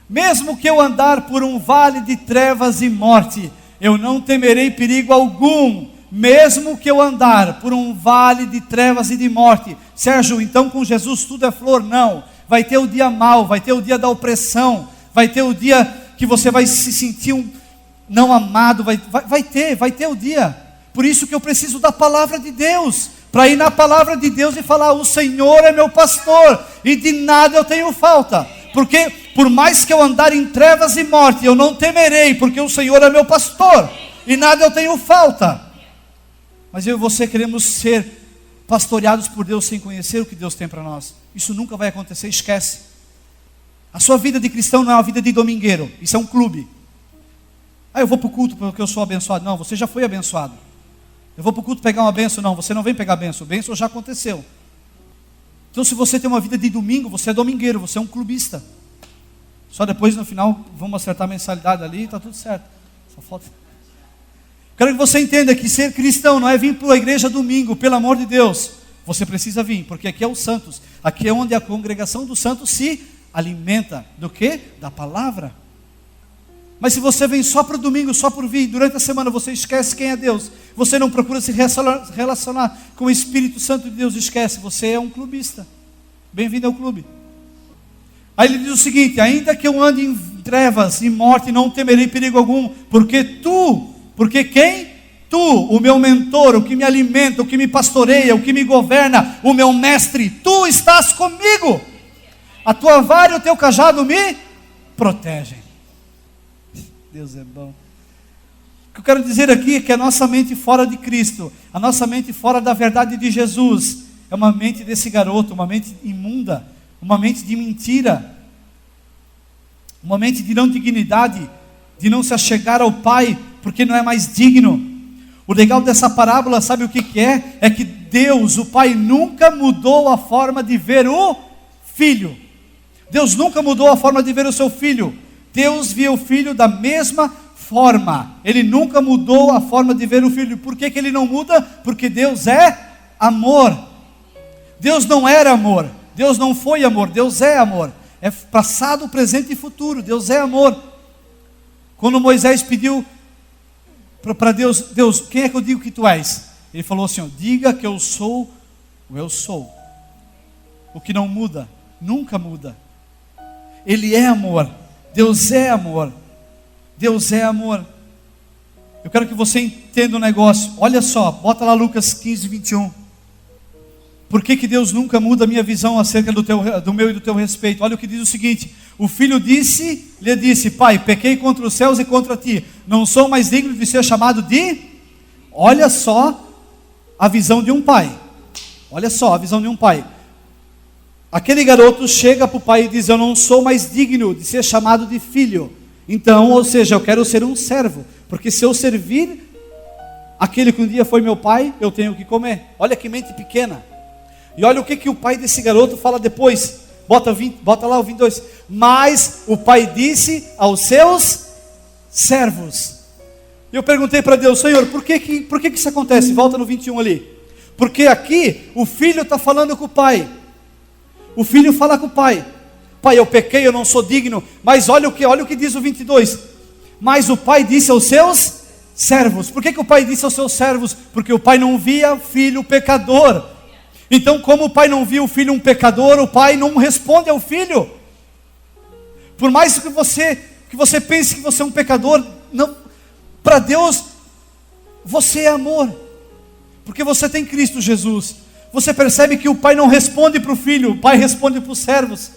Mesmo que eu andar por um vale de trevas e morte, eu não temerei perigo algum. Mesmo que eu andar por um vale de trevas e de morte. Sérgio, então com Jesus tudo é flor? Não. Vai ter o dia mau, vai ter o dia da opressão, vai ter o dia que você vai se sentir não amado, vai ter o dia. Por isso que eu preciso da palavra de Deus, para ir na palavra de Deus e falar, o Senhor é meu pastor, e de nada eu tenho falta, porque por mais que eu andar em trevas e morte, eu não temerei, porque o Senhor é meu pastor, e nada eu tenho falta. Mas eu e você queremos ser pastoreados por Deus sem conhecer o que Deus tem para nós. Isso nunca vai acontecer, esquece. A sua vida de cristão não é uma vida de domingueiro, isso é um clube. Ah, eu vou para o culto porque eu sou abençoado. Não, você já foi abençoado. Eu vou para o culto pegar uma bênção. Não, você não vem pegar bênção, bênção já aconteceu. Então se você tem uma vida de domingo, você é domingueiro, você é um clubista. Só depois no final, vamos acertar a mensalidade ali e está tudo certo. Só falta... Quero que você entenda que ser cristão não é vir para a igreja domingo, pelo amor de Deus. Você precisa vir, porque aqui é os santos. Aqui é onde a congregação dos santos se alimenta. Do quê? Da palavra. Mas se você vem só para o domingo, só por vir, durante a semana você esquece quem é Deus. Você não procura se relacionar com o Espírito Santo de Deus, esquece. Você é um clubista. Bem-vindo ao clube. Aí ele diz o seguinte, ainda que eu ande em trevas e morte, não temerei perigo algum, porque quem? Tu, o meu mentor, o que me alimenta, o que me pastoreia, o que me governa, o meu mestre, tu estás comigo. A tua vara e o teu cajado me protegem. Deus é bom. O que eu quero dizer aqui é que a nossa mente fora de Cristo, a nossa mente fora da verdade de Jesus, é uma mente desse garoto, uma mente imunda, uma mente de mentira, uma mente de não dignidade, de não se achegar ao Pai, porque não é mais digno. O legal dessa parábola, sabe o que é? É que Deus, o Pai, nunca mudou a forma de ver o Filho. Deus nunca mudou a forma de ver o seu Filho. Deus via o Filho da mesma forma. Ele nunca mudou a forma de ver o Filho. Por que Ele não muda? Porque Deus é amor. Deus não era amor. Deus não foi amor. Deus é amor. É passado, presente e futuro. Deus é amor. Quando Moisés pediu para Deus, Deus, quem é que eu digo que tu és? Ele falou assim, diga que eu sou o eu sou. O que não muda, nunca muda. Ele é amor. Deus é amor. Deus é amor. Eu quero que você entenda um negócio. Olha só, bota lá Lucas 15:21. Por que Deus nunca muda a minha visão acerca do meu e do teu respeito? Olha o que diz o seguinte, O filho lhe disse: pai, pequei contra os céus e contra ti, não sou mais digno de ser chamado de... Olha só a visão de um pai. Olha só a visão de um pai. Aquele garoto chega para o pai e diz: eu não sou mais digno de ser chamado de filho. Então, ou seja, eu quero ser um servo, porque se eu servir aquele que um dia foi meu pai, eu tenho que comer. Olha que mente pequena. E olha o que o pai desse garoto fala depois. Bota lá o 22. Mas o pai disse aos seus servos. Eu perguntei para Deus: Senhor, por que isso acontece? Volta no 21 ali. Porque aqui o filho está falando com o pai. O filho fala com o pai: pai, eu pequei, eu não sou digno. Mas olha o que diz o 22. Mas o pai disse aos seus servos. Por que o pai disse aos seus servos? Porque o pai não via filho pecador. Então, como o pai não via o filho um pecador, o pai não responde ao filho. Por mais que você pense que você é um pecador, não, para Deus você é amor, porque você tem Cristo Jesus. Você percebe que o pai não responde para o filho, o pai responde para os servos,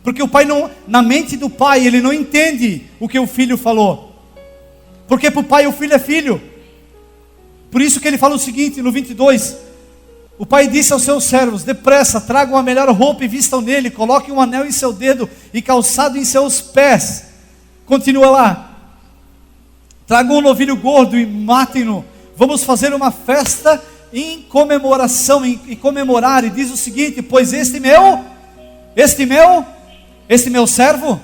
porque o pai não, na mente do pai, ele não entende o que o filho falou, porque para o pai o filho é filho. Por isso que ele fala o seguinte no 22: o pai disse aos seus servos: depressa, tragam a melhor roupa e vistam nele, coloquem um anel em seu dedo e calçado em seus pés. Continua lá: tragam um novilho gordo e matem-no, vamos fazer uma festa em comemoração, e comemorar. E diz o seguinte: pois este meu servo,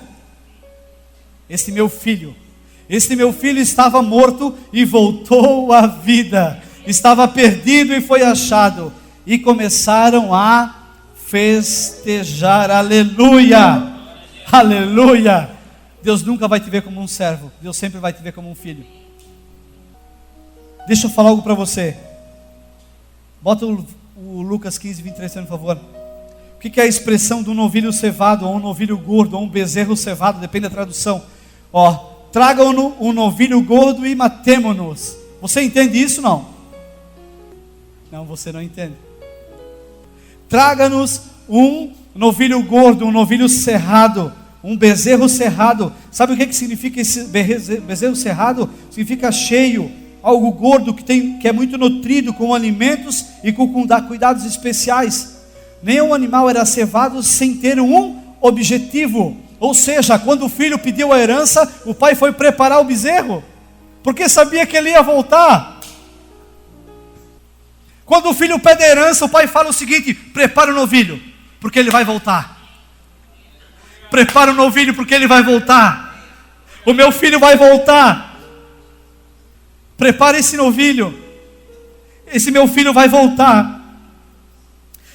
este meu filho estava morto e voltou à vida, estava perdido e foi achado. E começaram a festejar. Aleluia, aleluia. Deus nunca vai te ver como um servo, Deus sempre vai te ver como um filho. Deixa eu falar algo para você. Bota o Lucas 15, 23, por favor. O que é a expressão do novilho cevado, ou um novilho gordo, ou um bezerro cevado, depende da tradução. Tragam-no um novilho gordo e matemo-nos. Você entende isso, não? Não, você não entende. Traga-nos um novilho gordo, um novilho cerrado, um bezerro cerrado. Sabe o que significa esse bezerro cerrado? Significa cheio, algo gordo, que é muito nutrido, com alimentos e com cuidados especiais. Nenhum animal era cevado sem ter um objetivo. Ou seja, quando o filho pediu a herança, o pai foi preparar o bezerro, porque sabia que ele ia voltar. Quando o filho pede a herança, o pai fala o seguinte: prepara o novilho, porque ele vai voltar. Prepara o novilho, porque ele vai voltar. O meu filho vai voltar. Prepara esse novilho, esse meu filho vai voltar.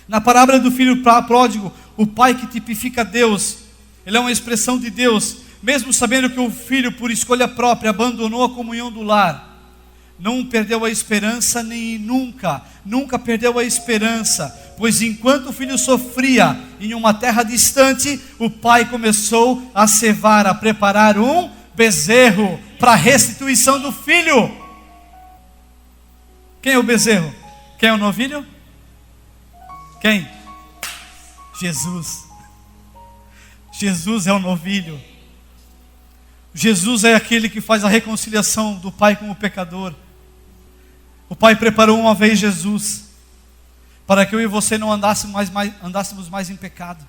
Na parábola do filho pródigo, o pai que tipifica Deus, ele é uma expressão de Deus, mesmo sabendo que o filho, por escolha própria, abandonou a comunhão do lar, não perdeu a esperança, nem nunca perdeu a esperança, pois enquanto o filho sofria em uma terra distante, o pai começou a cevar, a preparar um bezerro para a restituição do filho. Quem é o bezerro? Quem é o novilho? Quem? Jesus. Jesus é o novilho. Jesus é aquele que faz a reconciliação do pai com o pecador. O pai preparou uma vez Jesus para que eu e você não andássemos mais em pecado.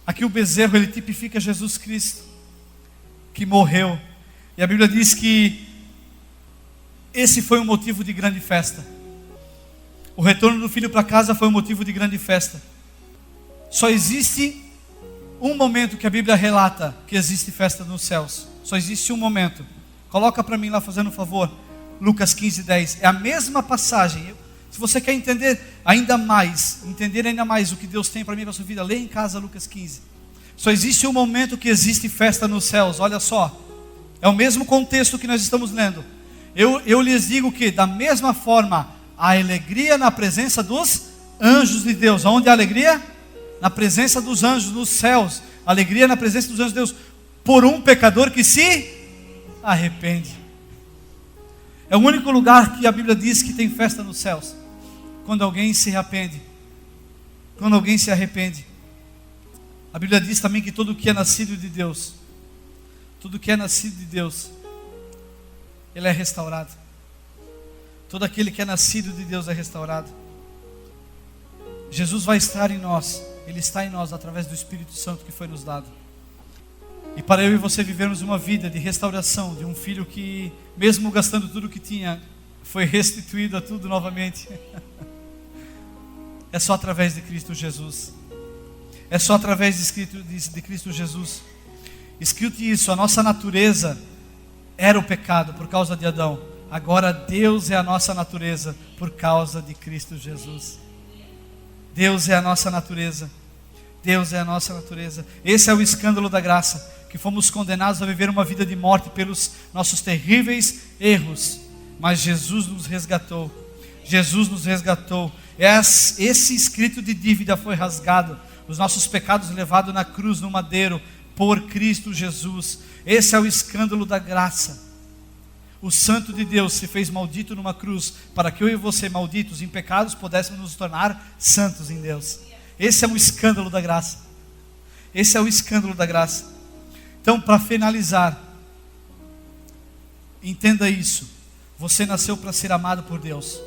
Aqui o bezerro, ele tipifica Jesus Cristo, que morreu. E a Bíblia diz que esse foi um motivo de grande festa. O retorno do filho para casa foi um motivo de grande festa. Só existe um momento que a Bíblia relata que existe festa nos céus. Só existe um momento. Coloca para mim lá, fazendo um favor. Lucas 15, 10. É a mesma passagem. Se você quer entender ainda mais o que Deus tem para mim e para a sua vida, leia em casa Lucas 15. Só existe um momento que existe festa nos céus. Olha só. É o mesmo contexto que nós estamos lendo. Eu lhes digo que, da mesma forma, há alegria na presença dos anjos de Deus. Onde há alegria? Na presença dos anjos, nos céus. Alegria na presença dos anjos de Deus, por um pecador que se arrepende. É o único lugar que a Bíblia diz que tem festa nos céus, quando alguém se arrepende. Quando alguém se arrepende. A Bíblia diz também que tudo que é nascido de Deus, tudo que é nascido de Deus, ele é restaurado. Todo aquele que é nascido de Deus é restaurado. Jesus vai estar em nós, Ele está em nós através do Espírito Santo que foi nos dado. E para eu e você vivermos uma vida de restauração, de um filho que, mesmo gastando tudo que tinha, foi restituído a tudo novamente, é só através de Cristo Jesus. É só através de Cristo Jesus. Escute isso, a nossa natureza era o pecado por causa de Adão. Agora Deus é a nossa natureza por causa de Cristo Jesus. Deus é a nossa natureza. Deus é a nossa natureza. Esse é o escândalo da graça, que fomos condenados a viver uma vida de morte pelos nossos terríveis erros. Mas Jesus nos resgatou. Jesus nos resgatou. Esse escrito de dívida foi rasgado. Os nossos pecados levados na cruz, no madeiro, por Cristo Jesus. Esse é o escândalo da graça. O Santo de Deus se fez maldito numa cruz, para que eu e você, malditos em pecados, pudéssemos nos tornar santos em Deus. Esse é o escândalo da graça. Esse é o escândalo da graça. Então, para finalizar, entenda isso. Você nasceu para ser amado por Deus.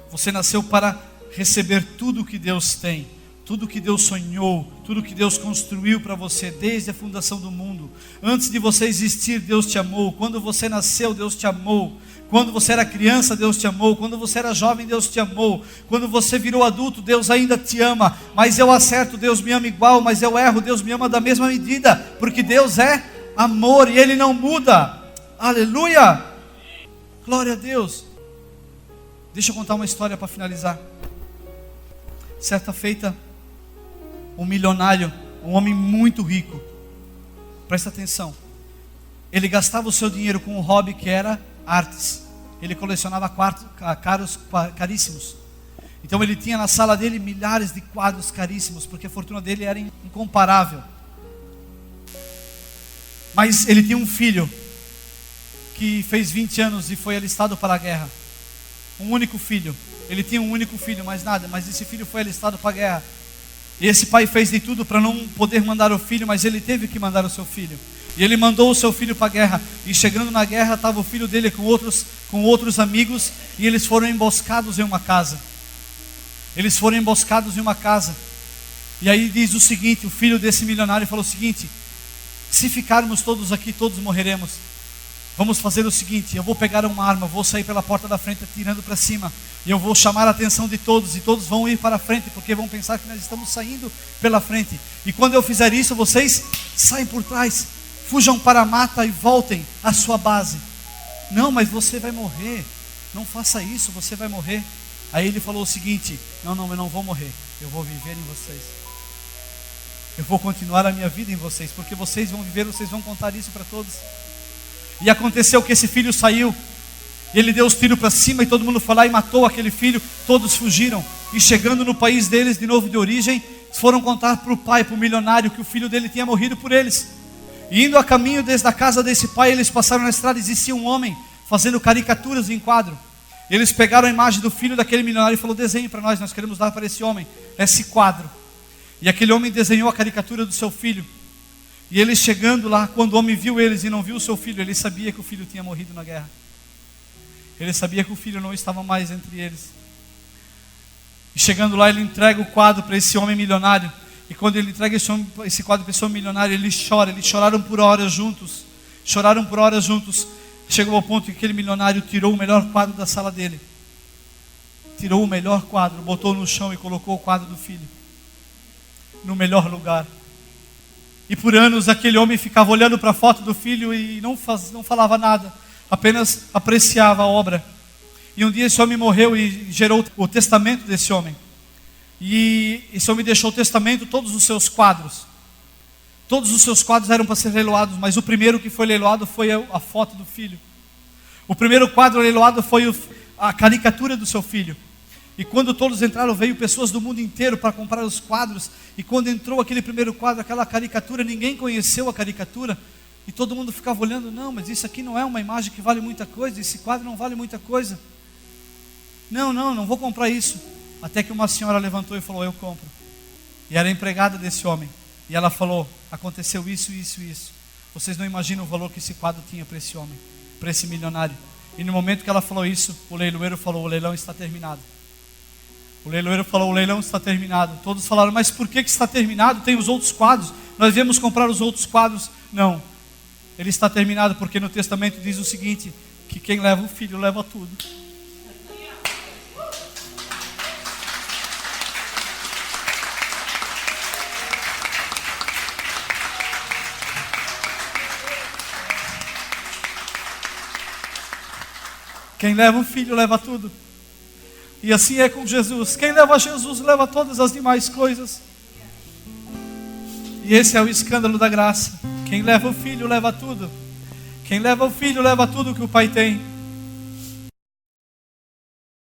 Você nasceu para receber tudo o que Deus tem. Tudo que Deus sonhou, tudo que Deus construiu para você desde a fundação do mundo. Antes de você existir, Deus te amou. Quando você nasceu, Deus te amou. Quando você era criança, Deus te amou. Quando você era jovem, Deus te amou. Quando você virou adulto, Deus ainda te ama. Mas eu acerto, Deus me ama igual. Mas eu erro, Deus me ama da mesma medida. Porque Deus é amor e Ele não muda. Aleluia! Glória a Deus. Deixa eu contar uma história para finalizar. Certa feita, um milionário, um homem muito rico, presta atenção, ele gastava o seu dinheiro com um hobby que era artes. Ele colecionava quadros caríssimos. Então ele tinha na sala dele milhares de quadros caríssimos, porque a fortuna dele era incomparável. Mas ele tinha um filho que fez 20 anos e foi alistado para a guerra. Um único filho. Ele tinha um único filho, mais nada, mas esse filho foi alistado para a guerra. E esse pai fez de tudo para não poder mandar o filho, mas ele teve que mandar o seu filho. E ele mandou o seu filho para a guerra. E chegando na guerra, estava o filho dele com outros amigos. E eles foram emboscados em uma casa. Eles foram emboscados em uma casa. E aí diz o seguinte, o filho desse milionário falou o seguinte: se ficarmos todos aqui, todos morreremos. Vamos fazer o seguinte, eu vou pegar uma arma, vou sair pela porta da frente atirando para cima. E eu vou chamar a atenção de todos, e todos vão ir para a frente, porque vão pensar que nós estamos saindo pela frente. E quando eu fizer isso, vocês saem por trás, fujam para a mata e voltem à sua base. Não, mas você vai morrer, não faça isso, você vai morrer. Aí ele falou o seguinte: não, eu não vou morrer, eu vou viver em vocês. Eu vou continuar a minha vida em vocês, porque vocês vão viver, vocês vão contar isso para todos. E aconteceu que esse filho saiu, ele deu os tiros para cima e todo mundo foi lá e matou aquele filho. Todos fugiram, e chegando no país deles, de novo de origem, foram contar para o pai, para o milionário, que o filho dele tinha morrido por eles. E indo a caminho desde a casa desse pai, eles passaram na estrada, existia um homem fazendo caricaturas em quadro. Eles pegaram a imagem do filho daquele milionário e falou: desenhe para nós queremos dar para esse homem esse quadro. E aquele homem desenhou a caricatura do seu filho. E eles chegando lá, quando o homem viu eles e não viu o seu filho, ele sabia que o filho tinha morrido na guerra. Ele sabia que o filho não estava mais entre eles. E chegando lá, ele entrega o quadro para esse homem milionário. E quando ele entrega esse quadro para esse homem milionário, ele chora. Eles choraram por horas juntos. Choraram por horas juntos. Chegou ao ponto que aquele milionário tirou o melhor quadro da sala dele. Tirou o melhor quadro, botou no chão e colocou o quadro do filho no melhor lugar. E por anos aquele homem ficava olhando para a foto do filho e não falava nada, apenas apreciava a obra. E um dia esse homem morreu e gerou o testamento desse homem. E esse homem deixou o testamento, todos os seus quadros. Todos os seus quadros eram para ser leiloados, mas o primeiro que foi leiloado foi a foto do filho. O primeiro quadro leiloado foi a caricatura do seu filho. E quando todos entraram, veio pessoas do mundo inteiro para comprar os quadros. E quando entrou aquele primeiro quadro, aquela caricatura, ninguém conheceu a caricatura. E todo mundo ficava olhando: não, mas isso aqui não é uma imagem que vale muita coisa, esse quadro não vale muita coisa. Não vou comprar isso. Até que uma senhora levantou e falou: eu compro. E era a empregada desse homem. E ela falou: aconteceu isso, isso, isso. Vocês não imaginam o valor que esse quadro tinha para esse homem, para esse milionário. E no momento que ela falou isso, o leiloeiro falou: o leilão está terminado. O leiloeiro falou: o leilão está terminado. Todos falaram: mas por que está terminado? Tem os outros quadros, nós viemos comprar os outros quadros. Não, ele está terminado porque no testamento diz o seguinte: que quem leva o filho leva tudo. Quem leva o filho leva tudo. E assim é com Jesus. Quem leva Jesus leva todas as demais coisas. E esse é o escândalo da graça. Quem leva o filho leva tudo. Quem leva o filho leva tudo que o pai tem.